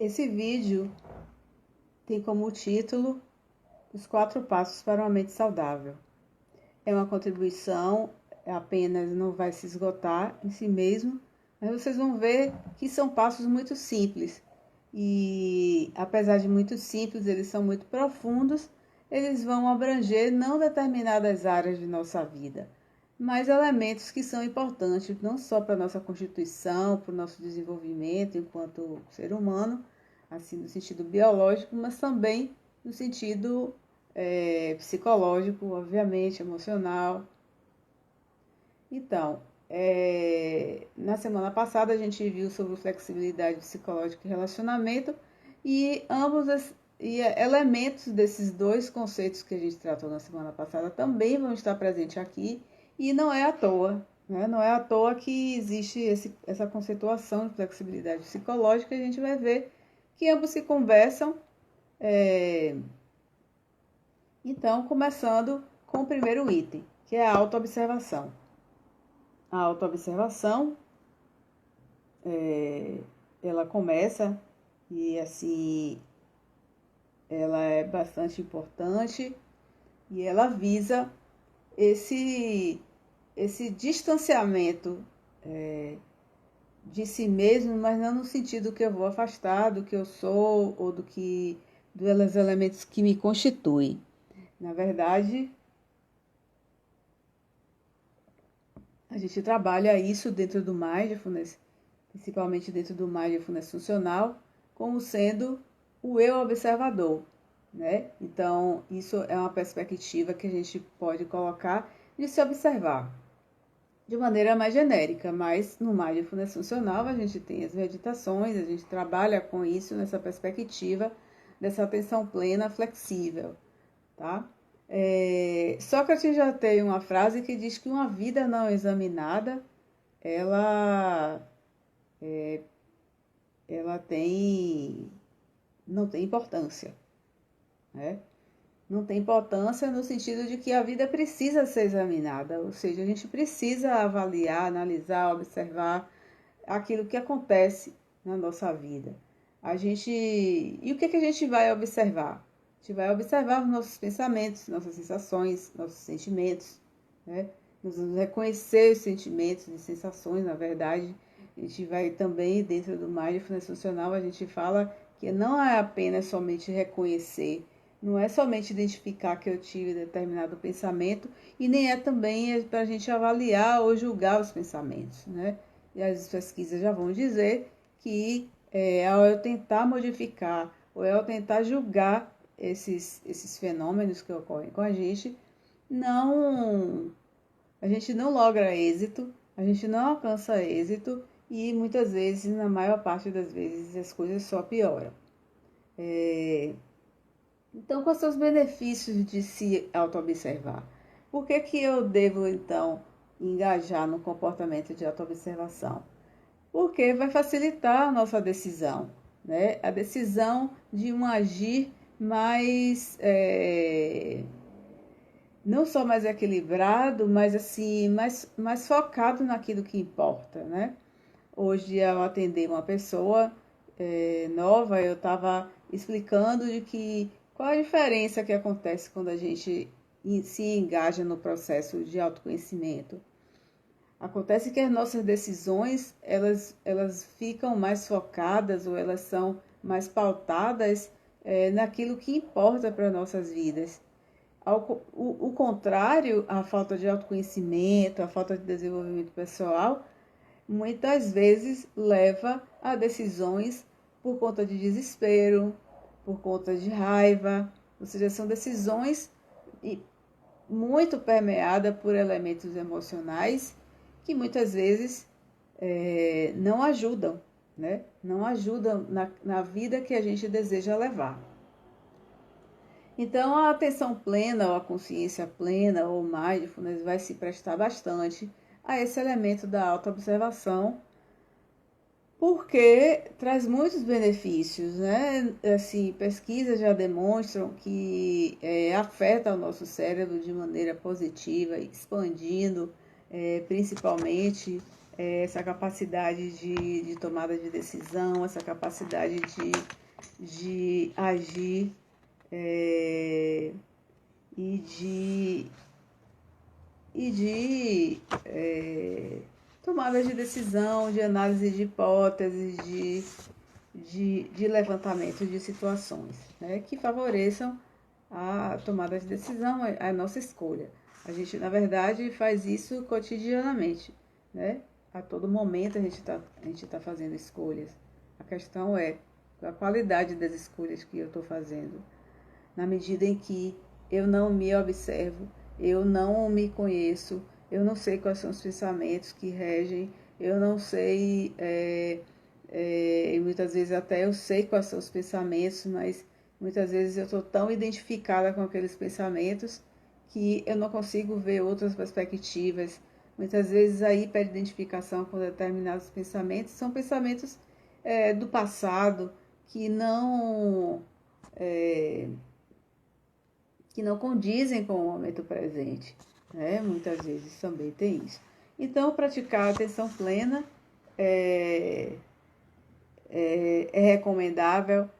Esse vídeo tem como título Os 4 Passos para uma Mente Saudável. É uma contribuição, apenas não vai se esgotar em si mesmo, mas vocês vão ver que são passos muito simples. E apesar de muito simples, eles são muito profundos, eles vão abranger não determinadas áreas de nossa vida, mas elementos que são importantes não só para a nossa constituição, para o nosso desenvolvimento enquanto ser humano, assim no sentido biológico, mas também no sentido psicológico, obviamente, emocional. Então, na semana passada a gente viu sobre flexibilidade psicológica e relacionamento, e elementos desses dois conceitos que a gente tratou na semana passada também vão estar presentes aqui, e não é à toa, né? Não é à toa que existe essa conceituação de flexibilidade psicológica. A gente vai ver que ambos se conversam. Então, começando com o primeiro item, que é a autoobservação. A autoobservação, ela começa e assim, ela é bastante importante e ela visa esse distanciamento de si mesmo, mas não no sentido que eu vou afastar do que eu sou ou dos elementos que me constituem. Na verdade, a gente trabalha isso dentro do Mindfulness, principalmente dentro do Mindfulness funcional, como sendo o eu observador, né? Então, isso é uma perspectiva que a gente pode colocar de se observar de maneira mais genérica, mas no Mindfulness funcional a gente tem as meditações, a gente trabalha com isso nessa perspectiva dessa atenção plena flexível, tá? Sócrates já tem uma frase que diz que uma vida não examinada, ela não tem importância, né? Não tem importância no sentido de que a vida precisa ser examinada, ou seja, a gente precisa avaliar, analisar, observar aquilo que acontece na nossa vida. E o que a gente vai observar? A gente vai observar os nossos pensamentos, nossas sensações, nossos sentimentos, né? Nós vamos reconhecer os sentimentos e sensações, na verdade. A gente vai também, dentro do Mindfulness funcional, a gente fala que não é apenas somente reconhecer, não é somente identificar que eu tive determinado pensamento, e nem é também para a gente avaliar ou julgar os pensamentos, né? E as pesquisas já vão dizer que ao eu tentar modificar ou ao tentar julgar esses fenômenos que ocorrem com a gente não logra êxito, a gente não alcança êxito e muitas vezes, na maior parte das vezes, as coisas só pioram. Então, quais são os benefícios de se auto-observar? Por que eu devo, então, engajar no comportamento de auto-observação? Porque vai facilitar a nossa decisão, né? A decisão de um agir mais, não só mais equilibrado, mas assim, mais focado naquilo que importa, né? Hoje, ao atender uma pessoa nova, eu estava explicando qual a diferença que acontece quando a gente se engaja no processo de autoconhecimento. Acontece que as nossas decisões, elas ficam mais focadas ou elas são mais pautadas naquilo que importa para nossas vidas. O contrário, a falta de autoconhecimento, a falta de desenvolvimento pessoal, muitas vezes leva a decisões por conta de desespero, por conta de raiva, ou seja, são decisões muito permeadas por elementos emocionais que muitas vezes não ajudam, né? Não ajudam na vida que a gente deseja levar. Então, a atenção plena, ou a consciência plena, ou mindfulness, vai se prestar bastante a esse elemento da autoobservação, porque traz muitos benefícios, né? Assim, pesquisas já demonstram que afeta o nosso cérebro de maneira positiva, expandindo principalmente essa capacidade de tomada de decisão, essa capacidade de agir e de tomada de decisão, de análise de hipóteses, de levantamento de situações, né, que favoreçam a tomada de decisão, a nossa escolha. A gente, na verdade, faz isso cotidianamente, né? A todo momento a gente tá fazendo escolhas. A questão é a qualidade das escolhas que eu estou fazendo. Na medida em que eu não me observo, eu não me conheço, eu não sei quais são os pensamentos que regem, eu não sei, e muitas vezes até eu sei quais são os pensamentos, mas muitas vezes eu estou tão identificada com aqueles pensamentos que eu não consigo ver outras perspectivas. Muitas vezes a hiperidentificação com determinados pensamentos são pensamentos do passado que não condizem com o momento presente, né? Muitas vezes também tem isso. Então, praticar a atenção plena é recomendável,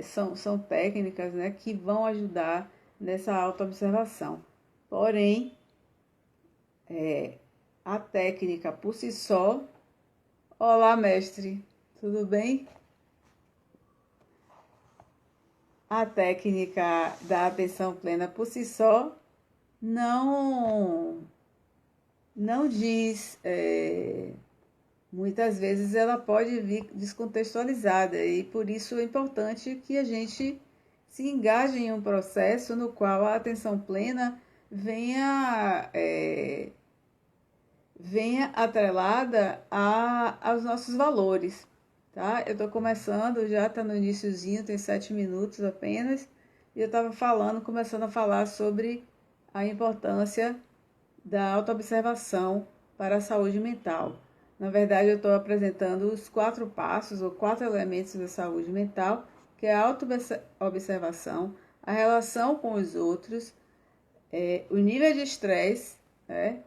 são técnicas, né, que vão ajudar nessa autoobservação. Porém, a técnica por si só... Olá, mestre, tudo bem? A técnica da atenção plena por si só não diz... muitas vezes ela pode vir descontextualizada e por isso é importante que a gente se engaje em um processo no qual a atenção plena venha atrelada aos nossos valores, tá? Eu estou começando, já está no iniciozinho, tem 7 minutos apenas, e eu estava começando a falar sobre a importância da autoobservação para a saúde mental. Na verdade, eu estou apresentando os 4 passos ou 4 elementos da saúde mental, que é a autoobservação, a relação com os outros, o nível de estresse, né?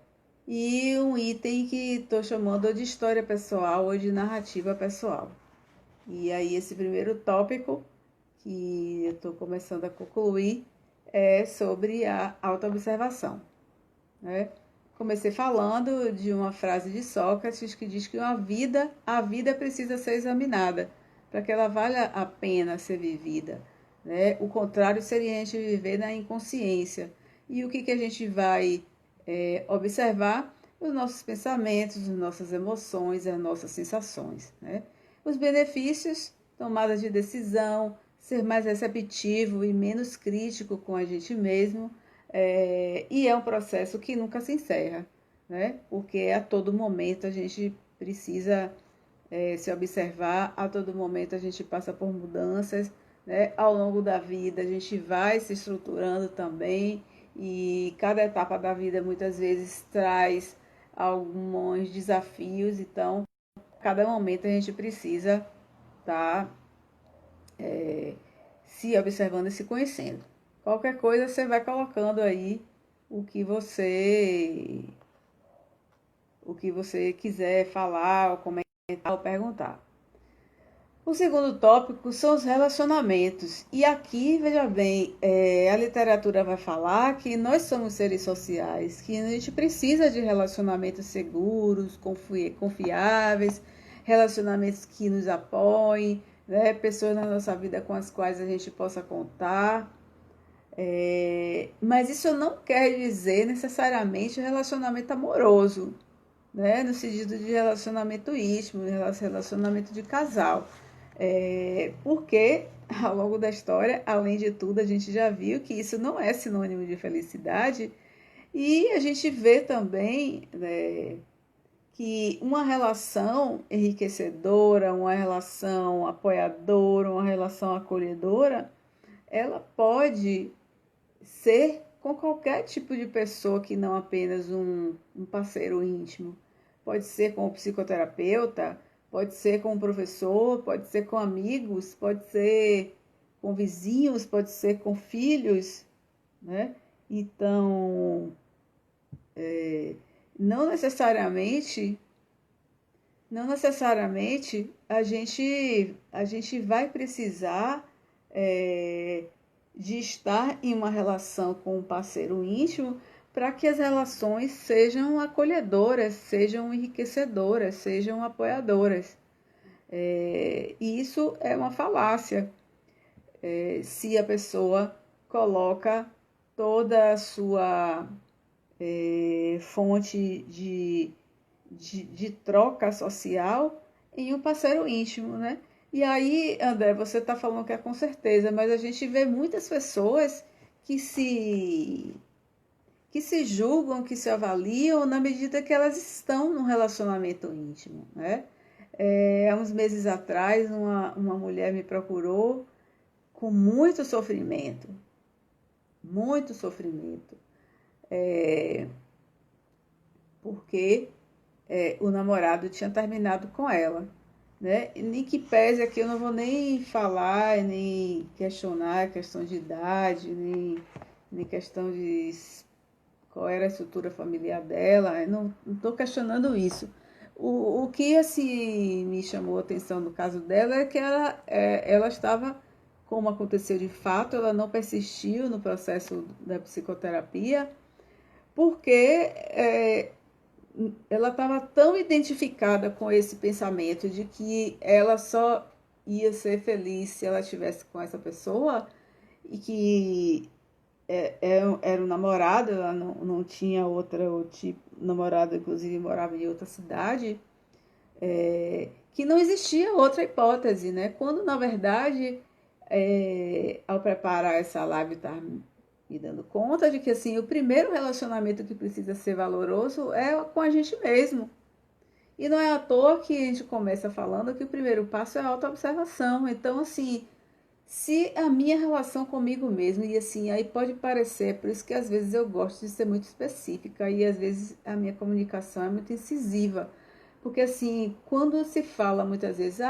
E um item que estou chamando de história pessoal ou de narrativa pessoal. E aí esse primeiro tópico, que eu estou começando a concluir, é sobre a autoobservação, né? Comecei falando de uma frase de Sócrates que diz que a vida precisa ser examinada para que ela valha a pena ser vivida, né? O contrário seria a gente viver na inconsciência. E o que a gente vai observar? Os nossos pensamentos, as nossas emoções, as nossas sensações, né? Os benefícios, tomada de decisão, ser mais receptivo e menos crítico com a gente mesmo, e é um processo que nunca se encerra, né? Porque a todo momento a gente precisa se observar, a todo momento a gente passa por mudanças, né? Ao longo da vida a gente vai se estruturando também e cada etapa da vida muitas vezes traz alguns desafios, então a cada momento a gente precisa estar se observando e se conhecendo. Qualquer coisa você vai colocando aí o que você quiser falar, ou comentar, ou perguntar. O segundo tópico são os relacionamentos. E aqui, veja bem, a literatura vai falar que nós somos seres sociais, que a gente precisa de relacionamentos seguros, confiáveis, relacionamentos que nos apoiem, né? Pessoas na nossa vida com as quais a gente possa contar. Mas isso não quer dizer necessariamente relacionamento amoroso, né? No sentido de relacionamento íntimo, relacionamento de casal. Porque ao longo da história, além de tudo, a gente já viu que isso não é sinônimo de felicidade e a gente vê também, né, que uma relação enriquecedora, uma relação apoiadora, uma relação acolhedora, ela pode ser com qualquer tipo de pessoa que não apenas um parceiro íntimo. Pode ser com o psicoterapeuta, pode ser com o professor, pode ser com amigos, pode ser com vizinhos, pode ser com filhos, né? Então, não necessariamente não necessariamente a gente vai precisar de estar em uma relação com um parceiro íntimo para que as relações sejam acolhedoras, sejam enriquecedoras, sejam apoiadoras. E isso é uma falácia. Se a pessoa coloca toda a sua fonte de troca social em um parceiro íntimo, né? E aí, André, você está falando que é com certeza, mas a gente vê muitas pessoas que se julgam, que se avaliam na medida que elas estão num relacionamento íntimo, né? Há uns meses atrás, uma mulher me procurou com muito sofrimento, porque o namorado tinha terminado com ela, né? E nem que pese aqui, eu não vou nem falar, nem questionar a questão de idade, nem questão de qual era a estrutura familiar dela, eu não estou questionando isso. O que assim me chamou a atenção no caso dela é que ela estava, como aconteceu de fato, ela não persistiu no processo da psicoterapia, porque ela estava tão identificada com esse pensamento de que ela só ia ser feliz se ela estivesse com essa pessoa e que era um namorado, ela não tinha outra, o tipo, namorado inclusive morava em outra cidade, que não existia outra hipótese, né? Quando na verdade, ao preparar essa live, tá me dando conta de que assim, o primeiro relacionamento que precisa ser valoroso é com a gente mesmo. E não é à toa que a gente começa falando que o primeiro passo é a autoobservação. Então, assim, se a minha relação comigo mesmo, e assim, aí pode parecer, por isso que às vezes eu gosto de ser muito específica e às vezes a minha comunicação é muito incisiva. Porque assim, quando se fala muitas vezes,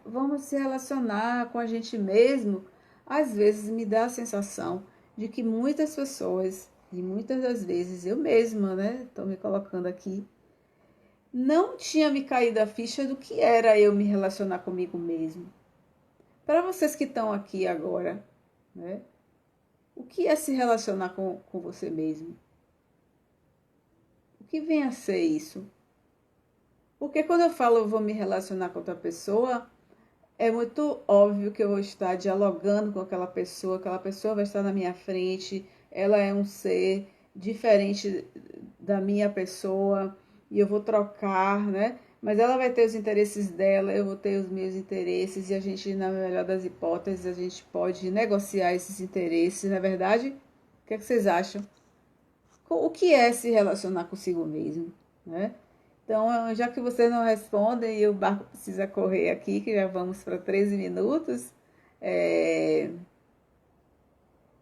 vamos se relacionar com a gente mesmo, às vezes me dá a sensação de que muitas pessoas, e muitas das vezes eu mesma, né, estou me colocando aqui, não tinha me caído a ficha do que era eu me relacionar comigo mesmo. Para vocês que estão aqui agora, né, o que é se relacionar com você mesmo? O que vem a ser isso? Porque quando eu falo eu vou me relacionar com outra pessoa, é muito óbvio que eu vou estar dialogando com aquela pessoa vai estar na minha frente, ela é um ser diferente da minha pessoa e eu vou trocar, né? Mas ela vai ter os interesses dela, eu vou ter os meus interesses e a gente, na melhor das hipóteses, a gente pode negociar esses interesses, não é verdade? O que é que vocês acham? O que é se relacionar consigo mesmo, né? Então, já que vocês não respondem e o barco precisa correr aqui, que já vamos para 13 minutos,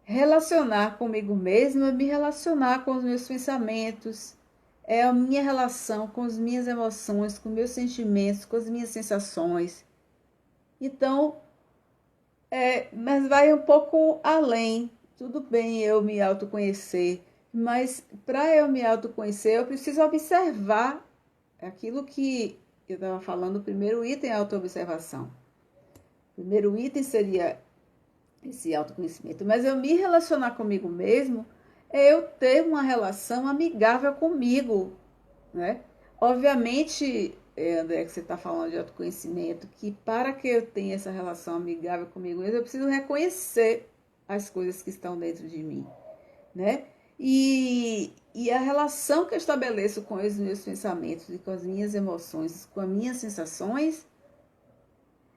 relacionar comigo mesmo é me relacionar com os meus pensamentos, é a minha relação com as minhas emoções, com meus sentimentos, com as minhas sensações. Então, mas vai um pouco além. Tudo bem eu me autoconhecer, mas para eu me autoconhecer, eu preciso observar aquilo que eu estava falando. O primeiro item é a autoobservação. O primeiro item seria esse autoconhecimento. Mas eu me relacionar comigo mesmo é eu ter uma relação amigável comigo, né? Obviamente, André, que você está falando de autoconhecimento, que para que eu tenha essa relação amigável comigo mesmo, eu preciso reconhecer as coisas que estão dentro de mim, né? E a relação que eu estabeleço com os meus pensamentos e com as minhas emoções, com as minhas sensações,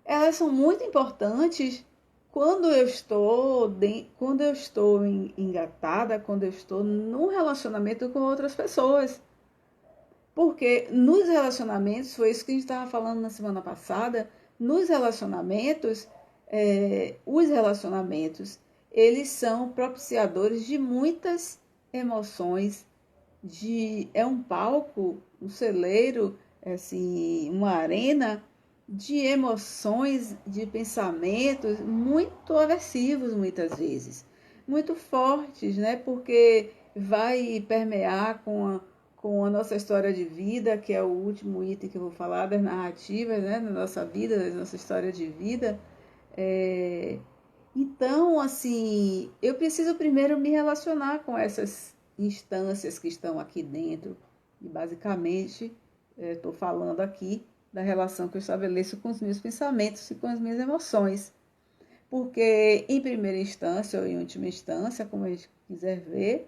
elas são muito importantes quando eu estou engatada, quando eu estou num relacionamento com outras pessoas. Porque nos relacionamentos, foi isso que a gente estava falando na semana passada, nos relacionamentos, os relacionamentos, eles são propiciadores de muitas emoções, é um palco, um celeiro, assim, uma arena de emoções, de pensamentos muito aversivos muitas vezes, muito fortes, né? Porque vai permear com a nossa história de vida, que é o último item que eu vou falar, das narrativas, né, da nossa vida, da nossa história de vida. Então, assim, eu preciso primeiro me relacionar com essas instâncias que estão aqui dentro. E, basicamente, estou falando aqui da relação que eu estabeleço com os meus pensamentos e com as minhas emoções. Porque, em primeira instância ou em última instância, como a gente quiser ver,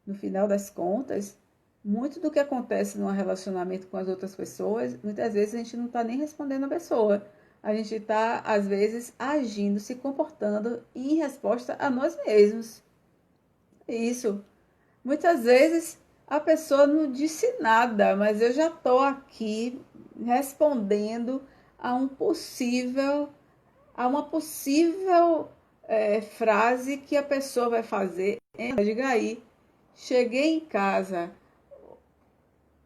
no final das contas, muito do que acontece no relacionamento com as outras pessoas, muitas vezes a gente não está nem respondendo a pessoa. A gente está, às vezes, agindo, se comportando em resposta a nós mesmos. Isso. Muitas vezes a pessoa não disse nada, mas eu já estou aqui respondendo a uma possível frase que a pessoa vai fazer. Diga aí, cheguei em casa,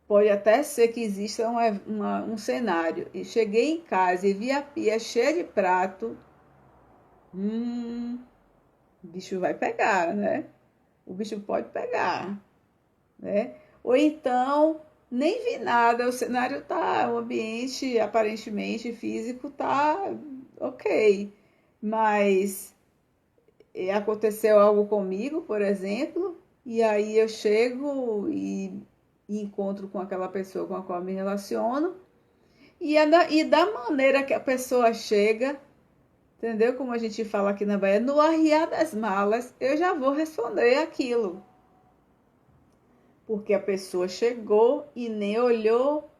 pode até ser que exista um cenário, e cheguei em casa e vi a pia cheia de prato, o bicho vai pegar, né? O bicho pode pegar, né? Ou então, nem vi nada, o cenário tá, o ambiente aparentemente físico tá ok, mas aconteceu algo comigo, por exemplo, e aí eu chego e encontro com aquela pessoa com a qual me relaciono, e da maneira que a pessoa chega, entendeu? Como a gente fala aqui na Bahia, no arriar das malas, eu já vou responder aquilo. Porque a pessoa chegou e nem olhou,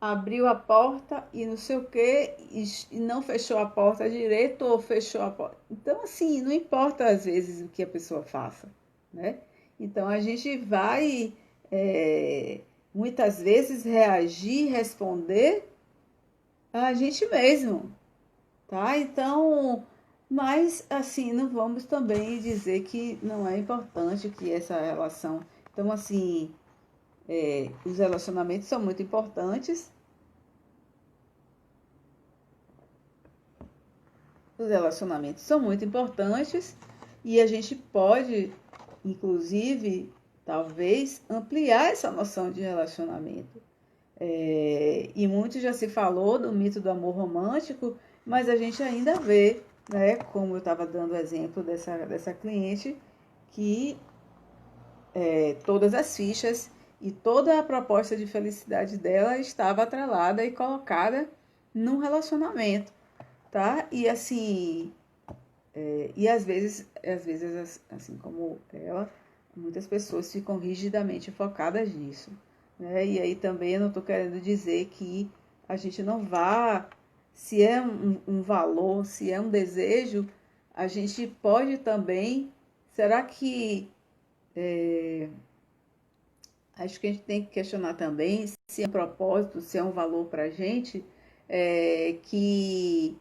abriu a porta e não sei o quê, e não fechou a porta direito ou fechou a porta. Então, assim, não importa às vezes o que a pessoa faça, né? Então, a gente vai, muitas vezes, reagir, responder a gente mesmo, tá? Então, mas, assim, não vamos também dizer que não é importante que essa relação... Então, assim, os relacionamentos são muito importantes. Os relacionamentos são muito importantes e a gente pode, inclusive, talvez, ampliar essa noção de relacionamento. E muito já se falou do mito do amor romântico, mas a gente ainda vê, né, como eu estava dando o exemplo dessa cliente, que todas as fichas e toda a proposta de felicidade dela estava atrelada e colocada num relacionamento, tá? E assim, e às vezes, assim como ela, muitas pessoas ficam rigidamente focadas nisso, né? E aí também eu não estou querendo dizer que a gente não vá, se é um valor, se é um desejo, a gente pode também, será que acho que a gente tem que questionar também se é um propósito, se é um valor para a gente, que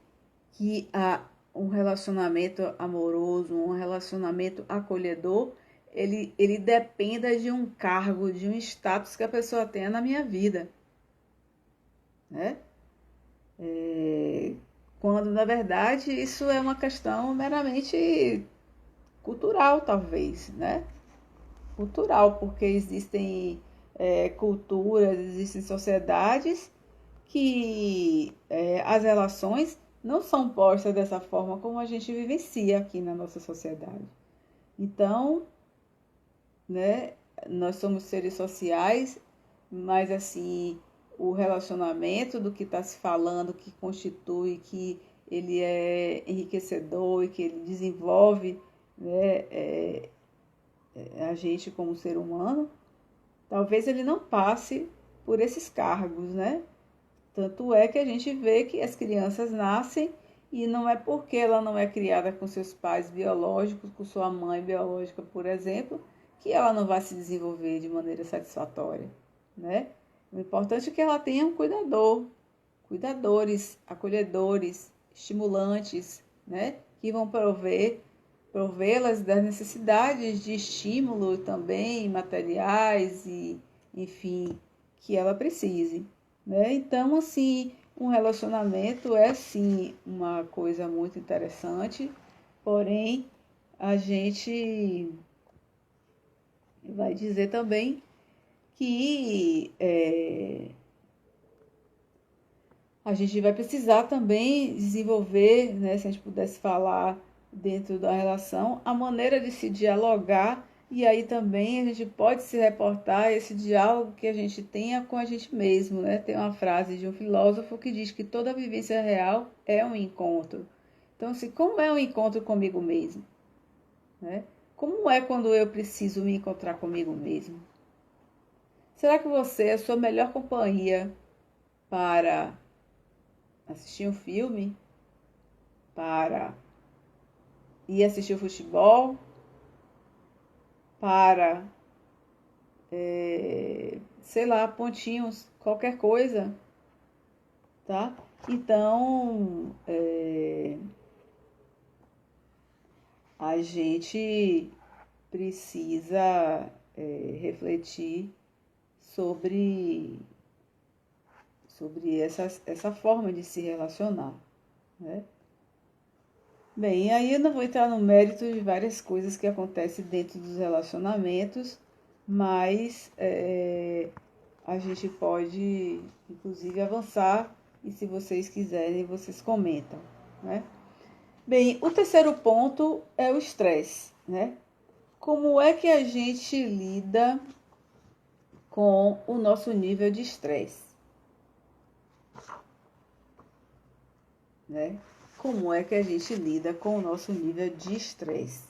um relacionamento amoroso, um relacionamento acolhedor, ele dependa de um cargo, de um status que a pessoa tenha na minha vida, né? Quando, na verdade, isso é uma questão meramente cultural, talvez, né? Cultural, porque existem culturas, existem sociedades que as relações não são postas dessa forma como a gente vivencia aqui na nossa sociedade. Então, né, nós somos seres sociais, mas assim, o relacionamento do que está se falando, que constitui, que ele é enriquecedor e que ele desenvolve, né, a gente como ser humano, talvez ele não passe por esses cargos, né? Tanto é que a gente vê que as crianças nascem e não é porque ela não é criada com seus pais biológicos, com sua mãe biológica, por exemplo, que ela não vai se desenvolver de maneira satisfatória, né? O importante é que ela tenha um cuidador, cuidadores, acolhedores, estimulantes, né? Que vão provê-las das necessidades de estímulo também, materiais e, enfim, que ela precise, né? Então, assim, um relacionamento é, sim, uma coisa muito interessante, porém, a gente vai dizer também que a gente vai precisar também desenvolver, né, se a gente pudesse falar dentro da relação, a maneira de se dialogar, e aí também a gente pode se reportar a esse diálogo que a gente tenha com a gente mesmo, né? Tem uma frase de um filósofo que diz que toda vivência real é um encontro. Então, assim, como é um encontro comigo mesmo, né? Como é quando eu preciso me encontrar comigo mesmo? Será que você é a sua melhor companhia para assistir um filme, para ir assistir o futebol, para, sei lá, pontinhos, qualquer coisa, tá? Então, a gente precisa refletir sobre, sobre essa forma de se relacionar, né? Bem, aí eu não vou entrar no mérito de várias coisas que acontecem dentro dos relacionamentos, mas a gente pode, inclusive, avançar e se vocês quiserem, vocês comentam, né? Bem, o terceiro ponto é o estresse, né? Como é que a gente lida com o nosso nível de estresse, né? Como é que a gente lida com o nosso nível de estresse?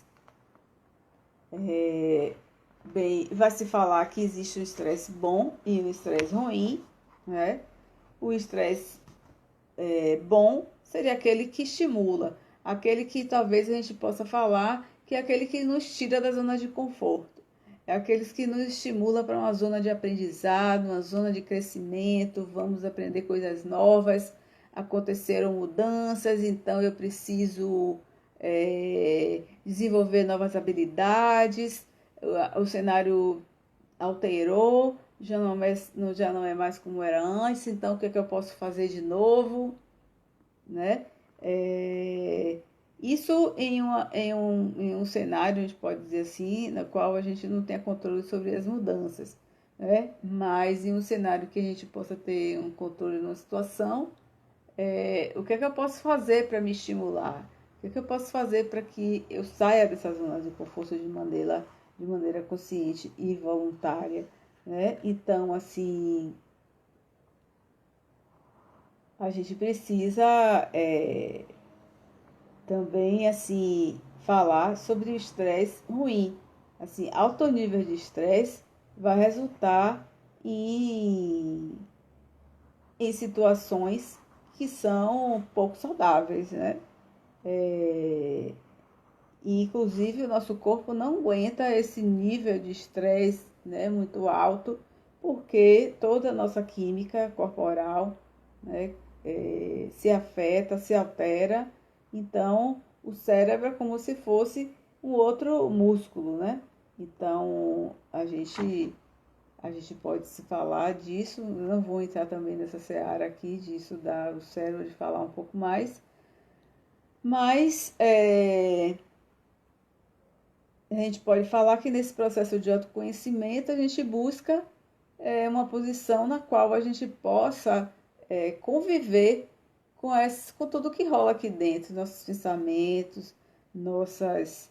Bem, vai se falar que existe o estresse bom e o estresse ruim, né? O estresse bom seria aquele que estimula, aquele que talvez a gente possa falar que é aquele que nos tira da zona de conforto. É aqueles que nos estimula para uma zona de aprendizado, uma zona de crescimento, vamos aprender coisas novas, aconteceram mudanças, então eu preciso desenvolver novas habilidades, o cenário alterou, já não é mais como era antes, então o que é que eu posso fazer de novo, né? É, isso em um cenário, a gente pode dizer assim, na qual a gente não tem controle sobre as mudanças, né? Mas em um cenário que a gente possa ter um controle numa situação, o que é que eu posso fazer para me estimular? O que é que eu posso fazer para que eu saia dessa zona de conforto de maneira consciente e voluntária, né? Então, assim, a gente precisa também, assim, falar sobre o estresse ruim. Assim, alto nível de estresse vai resultar em, em situações que são pouco saudáveis, né? E, inclusive, o nosso corpo não aguenta esse nível de estresse, né, muito alto, porque toda a nossa química corporal, né, se afeta, se altera. Então, o cérebro é como se fosse um outro músculo, né? Então, a gente pode se falar disso, não vou entrar também nessa seara aqui, disso o cérebro, de falar um pouco mais, mas a gente pode falar que nesse processo de autoconhecimento a gente busca uma posição na qual a gente possa conviver com tudo que rola aqui dentro, nossos pensamentos, nossas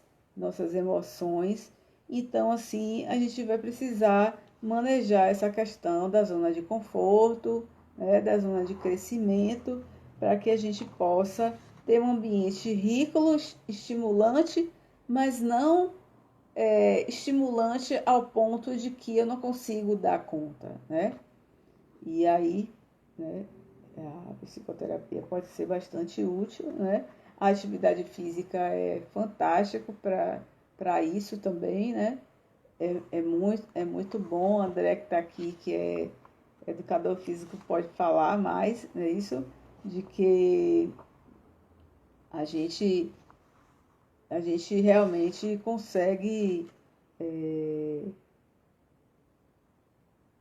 emoções. Então, assim, a gente vai precisar manejar essa questão da zona de conforto, né, da zona de crescimento, para que a gente possa ter um ambiente rico, estimulante, mas não estimulante ao ponto de que eu não consigo dar conta, né? E aí, né, a psicoterapia pode ser bastante útil, né? A atividade física é fantástico para isso também, né? É muito bom. O André que está aqui, que é educador físico, pode falar mais, né? Isso, de que a gente, a gente realmente consegue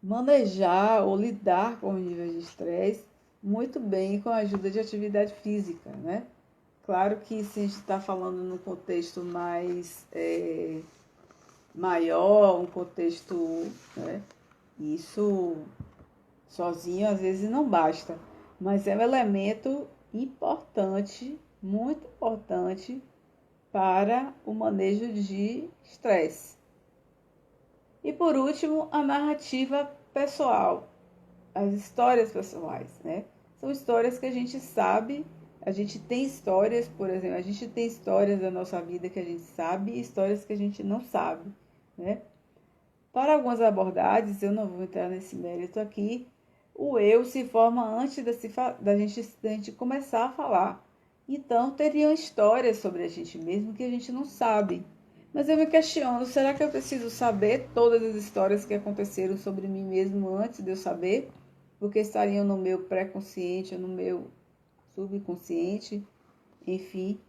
manejar ou lidar com os níveis de estresse muito bem com a ajuda de atividade física, né? Claro que se a gente está falando num contexto mais maior, um contexto, né, Isso sozinho às vezes não basta, mas é um elemento importante, muito importante para o manejo de estresse. E por último, a narrativa pessoal, as histórias pessoais, né? São histórias que a gente sabe, a gente tem histórias, por exemplo, a gente tem histórias da nossa vida que a gente sabe e histórias que a gente não sabe, né? Para algumas abordagens, eu não vou entrar nesse mérito aqui, o eu se forma antes da gente começar a falar. Então, teriam histórias sobre a gente mesmo que a gente não sabe. Mas eu me questiono, será que eu preciso saber todas as histórias que aconteceram sobre mim mesmo antes de eu saber? Porque estariam no meu pré-consciente ou no meu subconsciente? Enfim,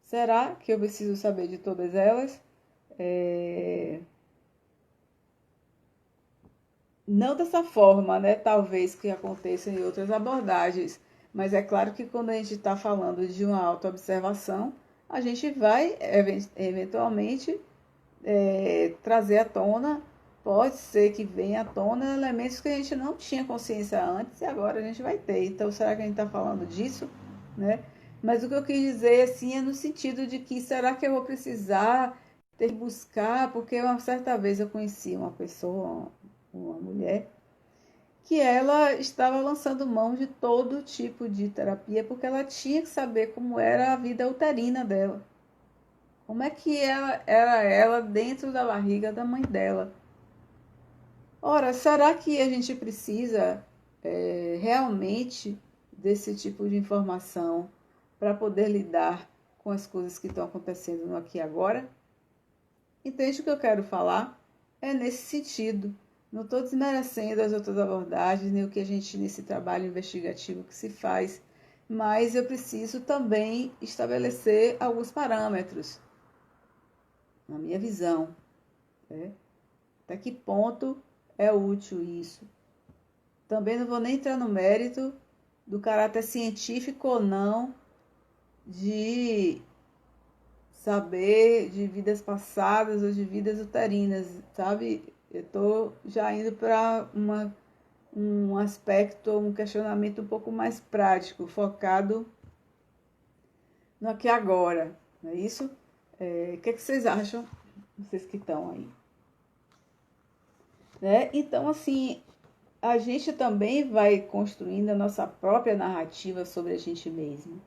será que eu preciso saber de todas elas? Não dessa forma, né? Talvez que aconteça em outras abordagens, mas é claro que quando a gente está falando de uma autoobservação, a gente vai eventualmente trazer à tona, pode ser que venha à tona elementos que a gente não tinha consciência antes e agora a gente vai ter. Então, será que a gente está falando disso, né? Mas o que eu quis dizer, assim, é no sentido de que será que eu vou precisar ter que buscar, porque uma certa vez eu conheci uma pessoa, uma mulher, que ela estava lançando mão de todo tipo de terapia, porque ela tinha que saber como era a vida uterina dela. Como é que era ela dentro da barriga da mãe dela. Ora, será que a gente precisa realmente desse tipo de informação para poder lidar com as coisas que estão acontecendo no aqui e agora? Entende o que eu quero falar? É nesse sentido. Não estou desmerecendo as outras abordagens, nem o que a gente, nesse trabalho investigativo que se faz, mas eu preciso também estabelecer alguns parâmetros, na minha visão, né? Até que ponto é útil isso? Também não vou nem entrar no mérito do caráter científico ou não de saber de vidas passadas ou de vidas uterinas, sabe? Eu estou já indo para um aspecto, um questionamento um pouco mais prático, focado no aqui e agora, não é isso? O que vocês acham, vocês que estão aí? Né? Então, assim, a gente também vai construindo a nossa própria narrativa sobre a gente mesmo.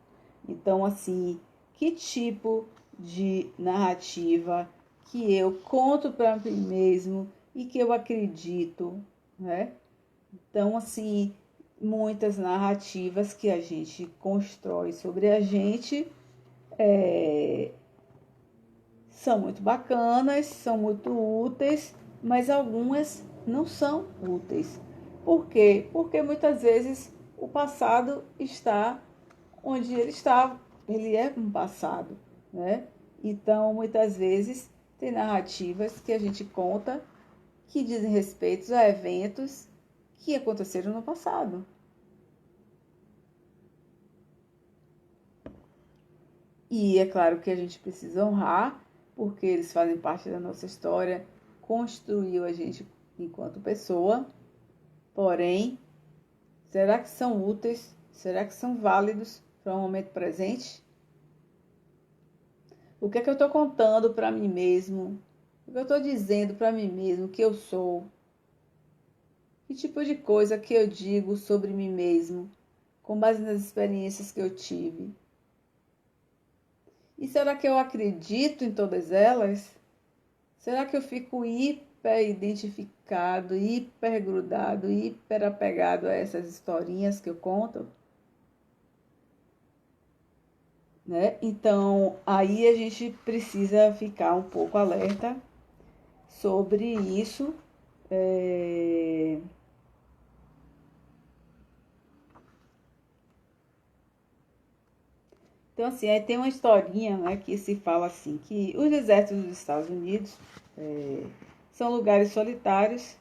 Então, assim, que tipo de narrativa que eu conto para mim mesmo e que eu acredito, né? Então, assim, muitas narrativas que a gente constrói sobre a gente são muito bacanas, são muito úteis, mas algumas não são úteis. Por quê? Porque muitas vezes o passado está onde ele estava, ele é um passado, né? Então, muitas vezes tem narrativas que a gente conta que dizem respeito a eventos que aconteceram no passado. E é claro que a gente precisa honrar, porque eles fazem parte da nossa história, construiu a gente enquanto pessoa. Porém, será que são úteis? Será que são válidos para o momento presente? O que é que eu estou contando para mim mesmo? O que eu estou dizendo para mim mesmo que eu sou? Que tipo de coisa que eu digo sobre mim mesmo, com base nas experiências que eu tive? E será que eu acredito em todas elas? Será que eu fico hiper identificado, hiper grudado, hiper apegado a essas historinhas que eu conto? Né? Então, aí a gente precisa ficar um pouco alerta sobre isso. Então, assim, aí tem uma historinha, né, que se fala assim, que os desertos dos Estados Unidos são lugares solitários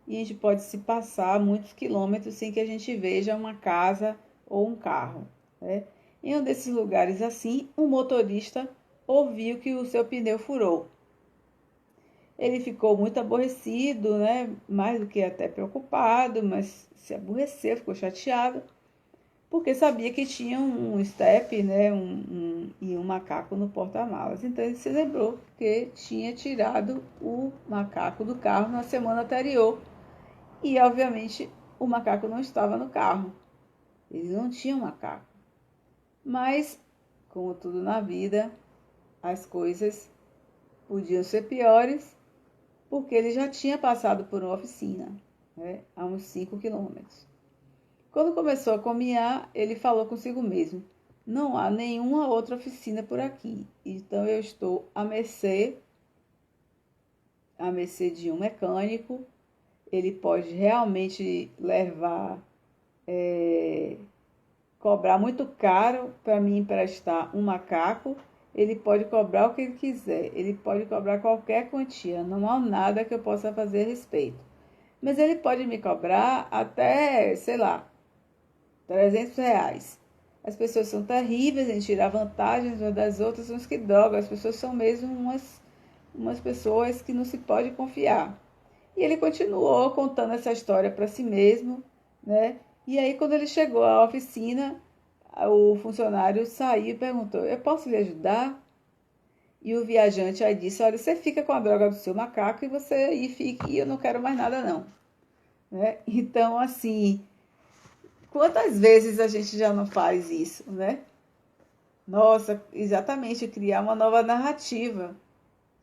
e a gente pode se passar muitos quilômetros sem que a gente veja uma casa ou um carro, né? Em um desses lugares assim, um motorista ouviu que o seu pneu furou. Ele ficou muito aborrecido, né? Mais do que até preocupado, mas se aborreceu, ficou chateado, porque sabia que tinha um step, né? E um macaco no porta-malas. Então ele se lembrou que tinha tirado o macaco do carro na semana anterior. E obviamente o macaco não estava no carro. Ele não tinha um macaco. Mas, como tudo na vida, as coisas podiam ser piores, porque ele já tinha passado por uma oficina, né, a uns 5 quilômetros. Quando começou a caminhar, ele falou consigo mesmo: não há nenhuma outra oficina por aqui, então eu estou à mercê de um mecânico. Ele pode realmente cobrar muito caro para me emprestar um macaco. Ele pode cobrar o que ele quiser, ele pode cobrar qualquer quantia, não há nada que eu possa fazer a respeito. Mas ele pode me cobrar até, sei lá, R$ 300. As pessoas são terríveis em tirar vantagens umas das outras, uns que drogam. As pessoas são mesmo umas pessoas que não se pode confiar. E ele continuou contando essa história para si mesmo, né? E aí, quando ele chegou à oficina, o funcionário saiu e perguntou: eu posso lhe ajudar? E o viajante aí disse: olha, você fica com a droga do seu macaco e você aí fica, e eu não quero mais nada, não. Né? Então, assim, quantas vezes a gente já não faz isso, né? Nossa, exatamente, criar uma nova narrativa.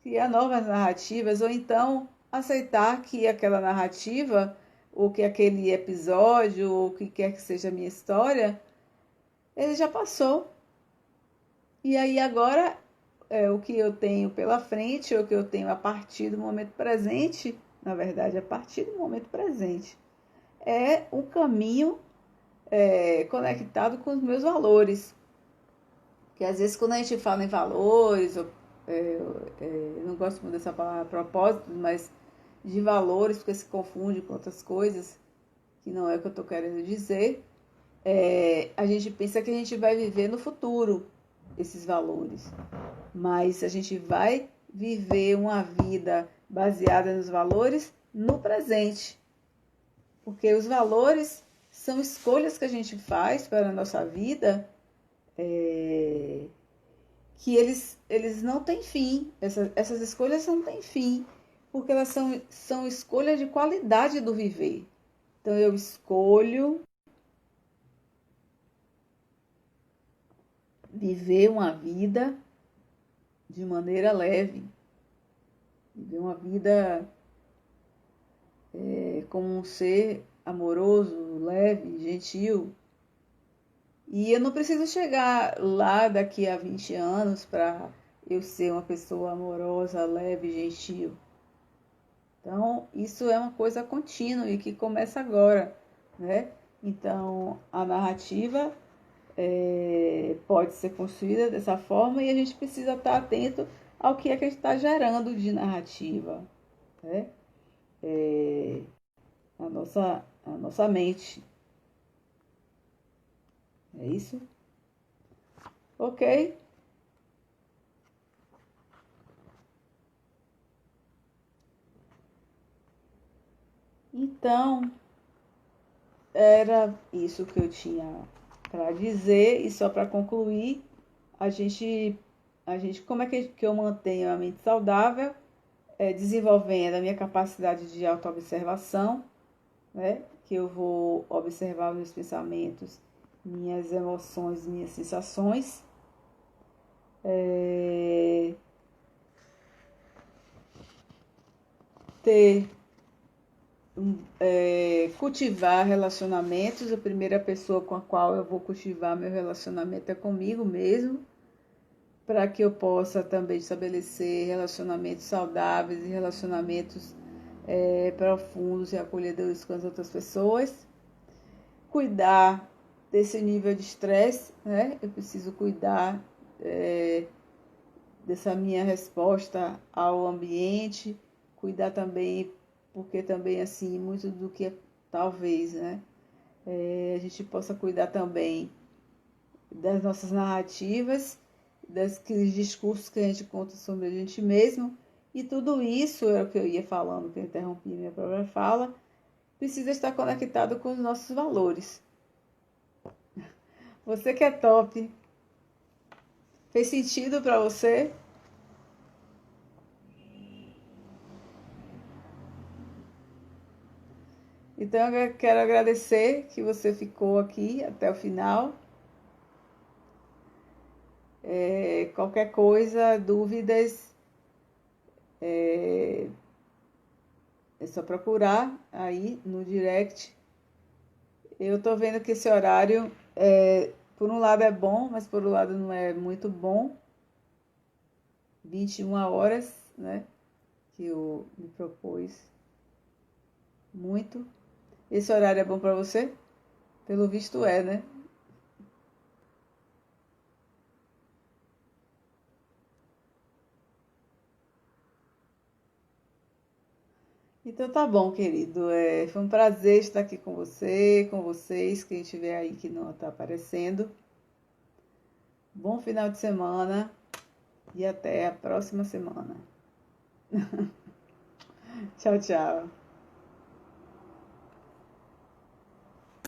Criar novas narrativas, ou então aceitar que aquela narrativa, ou que aquele episódio, ou o que quer que seja a minha história, ele já passou. E aí agora, o que eu tenho pela frente, ou o que eu tenho a partir do momento presente, na verdade, a partir do momento presente, é um caminho conectado com os meus valores. Que às vezes quando a gente fala em valores, eu não gosto muito dessa palavra propósito, mas de valores, porque se confunde com outras coisas, que não é o que eu estou querendo dizer, a gente pensa que a gente vai viver no futuro esses valores, mas a gente vai viver uma vida baseada nos valores no presente, porque os valores são escolhas que a gente faz para a nossa vida, que eles não têm fim. Essas escolhas não têm fim, porque elas são escolhas de qualidade do viver. Então eu escolho viver uma vida de maneira leve, viver uma vida como um ser amoroso, leve, gentil. E eu não preciso chegar lá daqui a 20 anos para eu ser uma pessoa amorosa, leve, gentil. Então, isso é uma coisa contínua e que começa agora, né? Então, a narrativa pode ser construída dessa forma e a gente precisa estar atento ao que é que a gente está gerando de narrativa, né? A nossa mente. É isso? Ok? Então, era isso que eu tinha para dizer. E só para concluir, a gente, como é que eu mantenho a mente saudável? Desenvolvendo a minha capacidade de autoobservação, né? Que eu vou observar os meus pensamentos, minhas emoções, minhas sensações. Ter cultivar relacionamentos. A primeira pessoa com a qual eu vou cultivar meu relacionamento é comigo mesmo, para que eu possa também estabelecer relacionamentos saudáveis e relacionamentos profundos e acolhedores com as outras pessoas. Cuidar desse nível de estresse, né? Eu preciso cuidar dessa minha resposta ao ambiente, cuidar também, porque também assim, muito do que talvez, né? A gente possa cuidar também das nossas narrativas, daqueles discursos que a gente conta sobre a gente mesmo E tudo isso é o que eu ia falando, que eu interrompi minha própria fala, precisa estar conectado com os nossos valores. Você que é top, fez sentido para você? Então eu quero agradecer que você ficou aqui até o final. Qualquer coisa, dúvidas, é só procurar aí no direct. Eu tô vendo que esse horário, por um lado é bom, mas por outro lado não é muito bom. 21 horas, né? Que eu me propus muito. Esse horário é bom para você? Pelo visto é, né? Então tá bom, querido. Foi um prazer estar aqui com você, com vocês, quem estiver aí que não está aparecendo. Bom final de semana e até a próxima semana. Tchau, tchau.